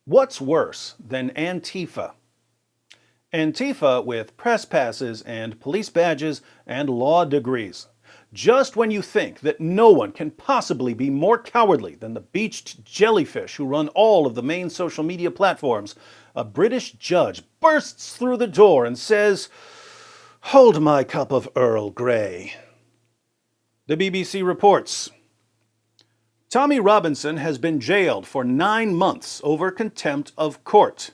What's worse than Antifa? Antifa with press passes and police badges and law degrees. Just when you think that no one can possibly be more cowardly than the beached jellyfish who run all of the main social media platforms, a British judge bursts through the door and says, "Hold my cup of Earl Grey." The BBC reports, Tommy Robinson has been jailed for 9 months over contempt of court.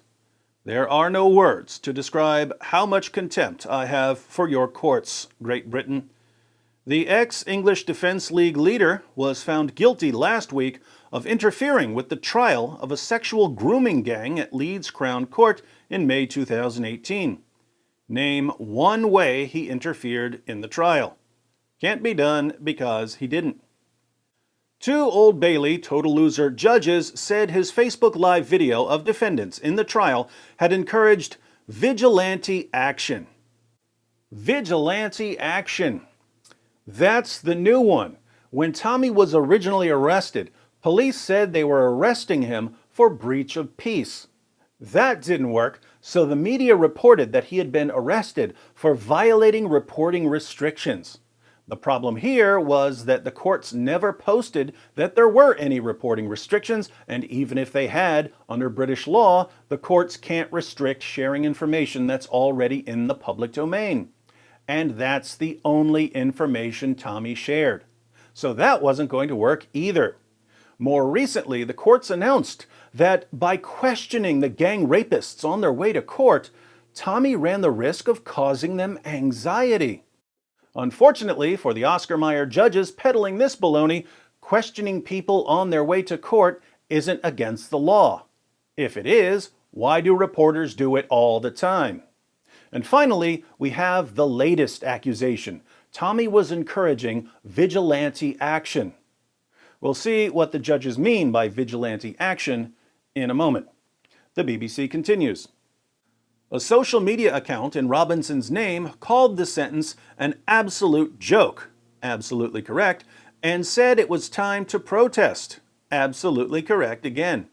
There are no words to describe how much contempt I have for your courts, Great Britain. The ex-English Defence League leader was found guilty last week of interfering with the trial of a sexual grooming gang at Leeds Crown Court in May 2018. Name one way he interfered in the trial. Can't be done because he didn't. 2 Old Bailey total loser judges said his Facebook Live video of defendants in the trial had encouraged vigilante action. Vigilante action. That's the new one. When Tommy was originally arrested, police said they were arresting him for breach of peace. That didn't work, so the media reported that he had been arrested for violating reporting restrictions. The problem here was that the courts never posted that there were any reporting restrictions, and even if they had, under British law, the courts can't restrict sharing information that's already in the public domain. And that's the only information Tommy shared. So that wasn't going to work either. More recently, the courts announced that by questioning the gang rapists on their way to court, Tommy ran the risk of causing them anxiety. Unfortunately for the Oscar Mayer judges peddling this baloney, questioning people on their way to court isn't against the law. If it is, why do reporters do it all the time? And finally, we have the latest accusation. Tommy was encouraging vigilante action. We'll see what the judges mean by vigilante action in a moment. The BBC continues. A social media account in Robinson's name called the sentence an absolute joke, absolutely correct, and said it was time to protest, absolutely correct again.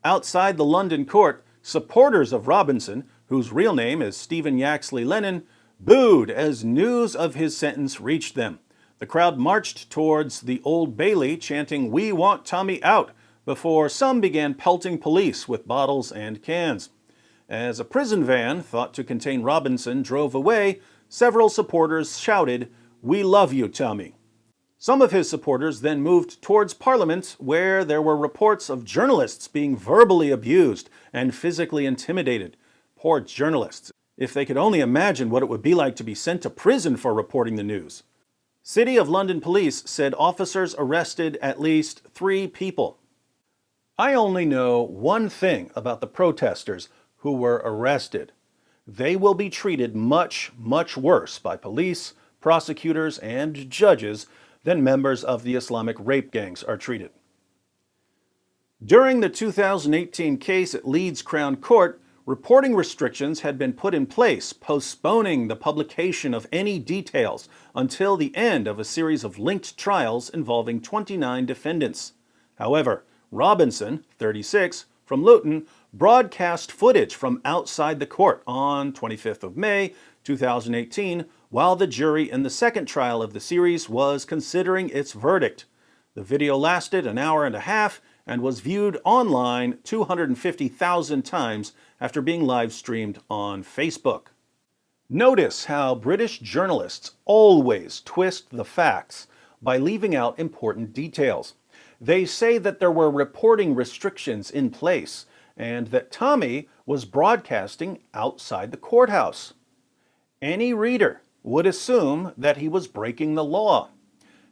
Outside the London court, supporters of Robinson, whose real name is Stephen Yaxley Lennon, booed as news of his sentence reached them. The crowd marched towards the Old Bailey chanting, "We want Tommy out," before some began pelting police with bottles and cans. As a prison van thought to contain Robinson drove away, several supporters shouted, "We love you, Tommy." Some of his supporters then moved towards Parliament, where there were reports of journalists being verbally abused and physically intimidated. Poor journalists, if they could only imagine what it would be like to be sent to prison for reporting the news. City of London police said officers arrested at least 3 people. I only know one thing about the protesters who were arrested. They will be treated much, much worse by police, prosecutors, and judges than members of the Islamic rape gangs are treated. During the 2018 case at Leeds Crown Court, reporting restrictions had been put in place, postponing the publication of any details until the end of a series of linked trials involving 29 defendants. However, Robinson, 36, from Luton, broadcast footage from outside the court on 25th of May 2018 while the jury in the second trial of the series was considering its verdict. The video lasted an hour and a half and was viewed online 250,000 times after being live streamed on Facebook. Notice how British journalists always twist the facts by leaving out important details. They say that there were reporting restrictions in place and that Tommy was broadcasting outside the courthouse. Any reader would assume that he was breaking the law.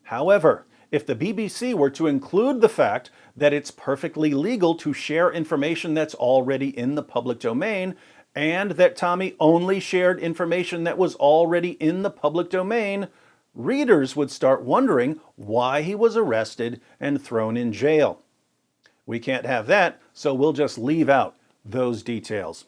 However, if the BBC were to include the fact that it's perfectly legal to share information that's already in the public domain, and that Tommy only shared information that was already in the public domain, readers would start wondering why he was arrested and thrown in jail. We can't have that, so we'll just leave out those details.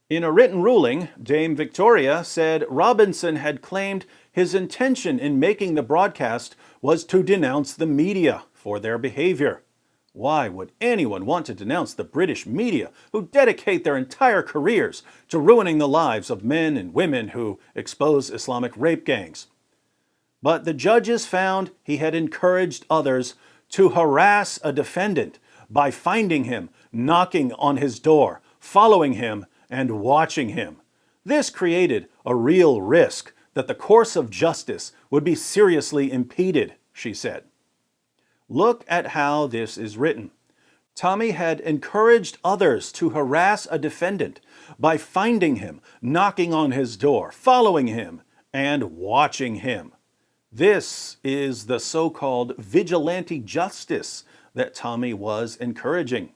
In a written ruling, Dame Victoria said Robinson had claimed his intention in making the broadcast was to denounce the media for their behavior. Why would anyone want to denounce the British media who dedicate their entire careers to ruining the lives of men and women who expose Islamic rape gangs? But the judges found he had encouraged others to harass a defendant by finding him, knocking on his door, following him, and watching him. This created a real risk that the course of justice would be seriously impeded, she said. Look at how this is written. Tommy had encouraged others to harass a defendant by finding him, knocking on his door, following him, and watching him. This is the so-called vigilante justice that Tommy was encouraging.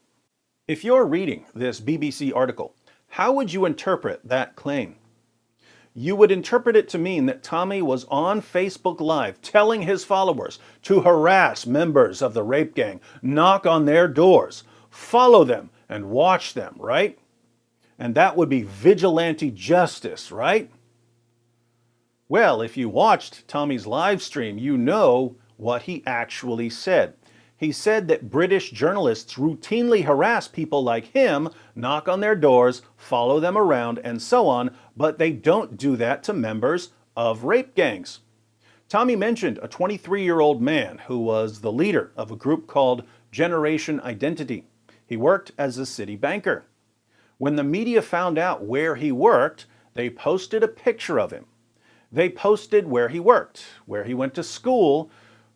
If you're reading this BBC article, how would you interpret that claim? You would interpret it to mean that Tommy was on Facebook Live telling his followers to harass members of the rape gang, knock on their doors, follow them, and watch them, right? And that would be vigilante justice, right? Well, if you watched Tommy's live stream, you know what he actually said. He said that British journalists routinely harass people like him, knock on their doors, follow them around, and so on, but they don't do that to members of rape gangs. Tommy mentioned a 23-year-old man who was the leader of a group called Generation Identity. He worked as a city banker. When the media found out where he worked, they posted a picture of him. They posted where he worked, where he went to school,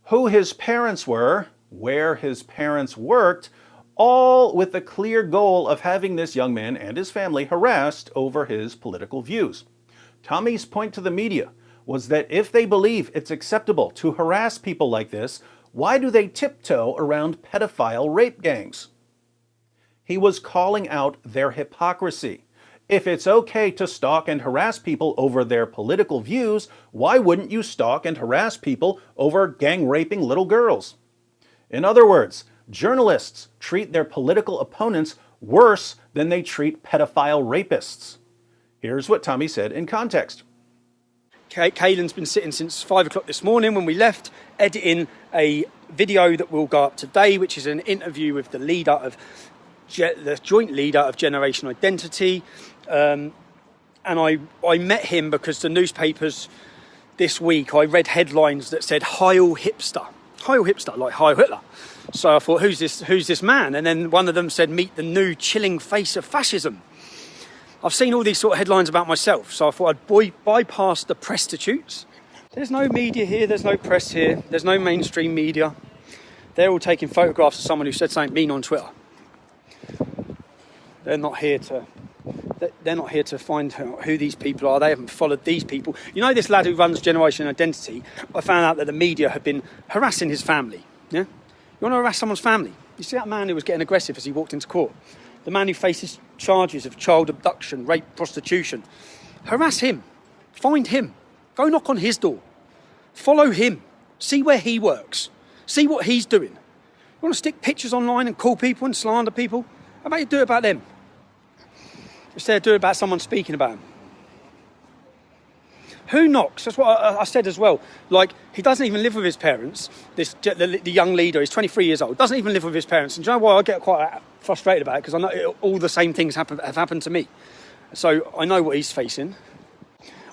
who his parents were, where his parents worked, all with the clear goal of having this young man and his family harassed over his political views. Tommy's point to the media was that if they believe it's acceptable to harass people like this, why do they tiptoe around pedophile rape gangs? He was calling out their hypocrisy. If it's okay to stalk and harass people over their political views, why wouldn't you stalk and harass people over gang-raping little girls? In other words, journalists treat their political opponents worse than they treat pedophile rapists. Here's what Tommy said in context. Kaylin's been sitting since 5 o'clock this morning when we left, editing a video that will go up today, which is an interview with the leader of the joint leader of Generation Identity. And I met him because the newspapers this week, I read headlines that said Heil Hipster. Heil Hipster, like Heil Hitler. So I thought, who's this man? And then one of them said, meet the new chilling face of fascism. I've seen all these sort of headlines about myself, so I thought I'd bypass the prostitutes. There's no media here, there's no press here, there's no mainstream media. They're all taking photographs of someone who said something mean on Twitter. They're not here to find who these people are. They haven't followed these people. You know this lad who runs Generation Identity? I found out that the media had been harassing his family. Yeah? You want to harass someone's family? You see that man who was getting aggressive as he walked into court? The man who faces charges of child abduction, rape, prostitution. Harass him. Find him. Go knock on his door. Follow him. See where he works. See what he's doing. You want to stick pictures online and call people and slander people? How about you do it about them? Instead of doing it about someone speaking about him. Who knocks? That's what I said as well. Like, he doesn't even live with his parents. The young leader, he's 23 years old, doesn't even live with his parents. And do you know why I get quite frustrated about it? Because I know all the same things have happened to me. So I know what he's facing.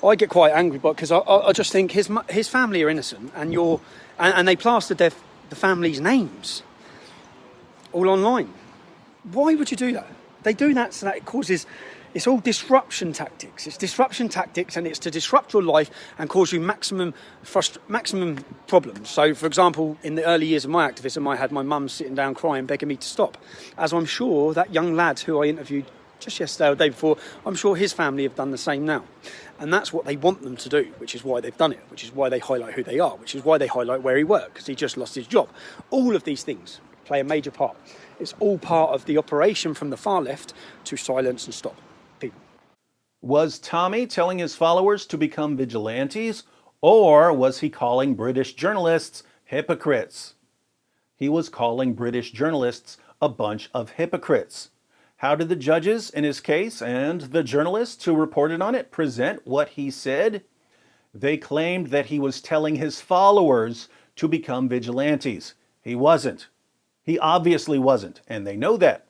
I get quite angry because I just think his family are innocent, and they plastered the family's names all online. Why would you do that? They do that so that it causes... It's all disruption tactics. It's disruption tactics, and it's to disrupt your life and cause you maximum problems. So, for example, in the early years of my activism, I had my mum sitting down crying, begging me to stop. As I'm sure that young lad who I interviewed just yesterday or the day before, I'm sure his family have done the same now. And that's what they want them to do, which is why they've done it, which is why they highlight who they are, which is why they highlight where he worked, because he just lost his job. All of these things play a major part. It's all part of the operation from the far left to silence and stop people. Was Tommy telling his followers to become vigilantes, or was he calling British journalists hypocrites? He was calling British journalists a bunch of hypocrites. How did the judges in his case and the journalists who reported on it present what he said? They claimed that he was telling his followers to become vigilantes. He wasn't. He obviously wasn't, and they know that.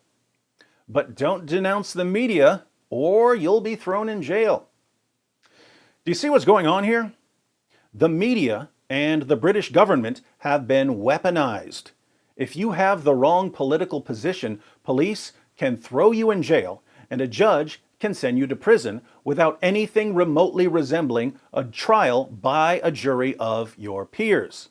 But don't denounce the media or you'll be thrown in jail. Do you see what's going on here? The media and the British government have been weaponized. If you have the wrong political position, police can throw you in jail and a judge can send you to prison without anything remotely resembling a trial by a jury of your peers.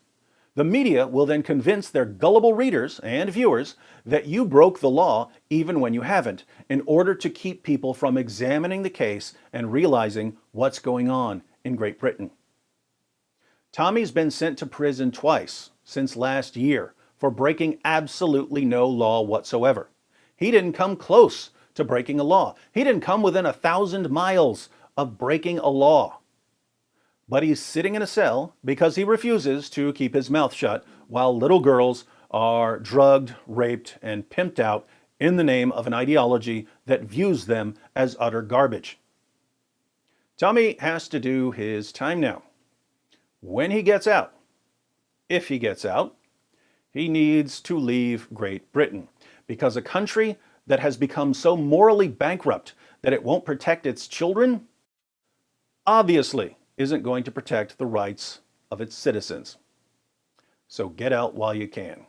The media will then convince their gullible readers and viewers that you broke the law even when you haven't, in order to keep people from examining the case and realizing what's going on in Great Britain. Tommy's been sent to prison twice since last year for breaking absolutely no law whatsoever. He didn't come close to breaking a law. He didn't come within 1,000 miles of breaking a law. But he's sitting in a cell because he refuses to keep his mouth shut while little girls are drugged, raped, and pimped out in the name of an ideology that views them as utter garbage. Tommy has to do his time now. When he gets out, if he gets out, he needs to leave Great Britain, because a country that has become so morally bankrupt that it won't protect its children obviously isn't going to protect the rights of its citizens. So get out while you can.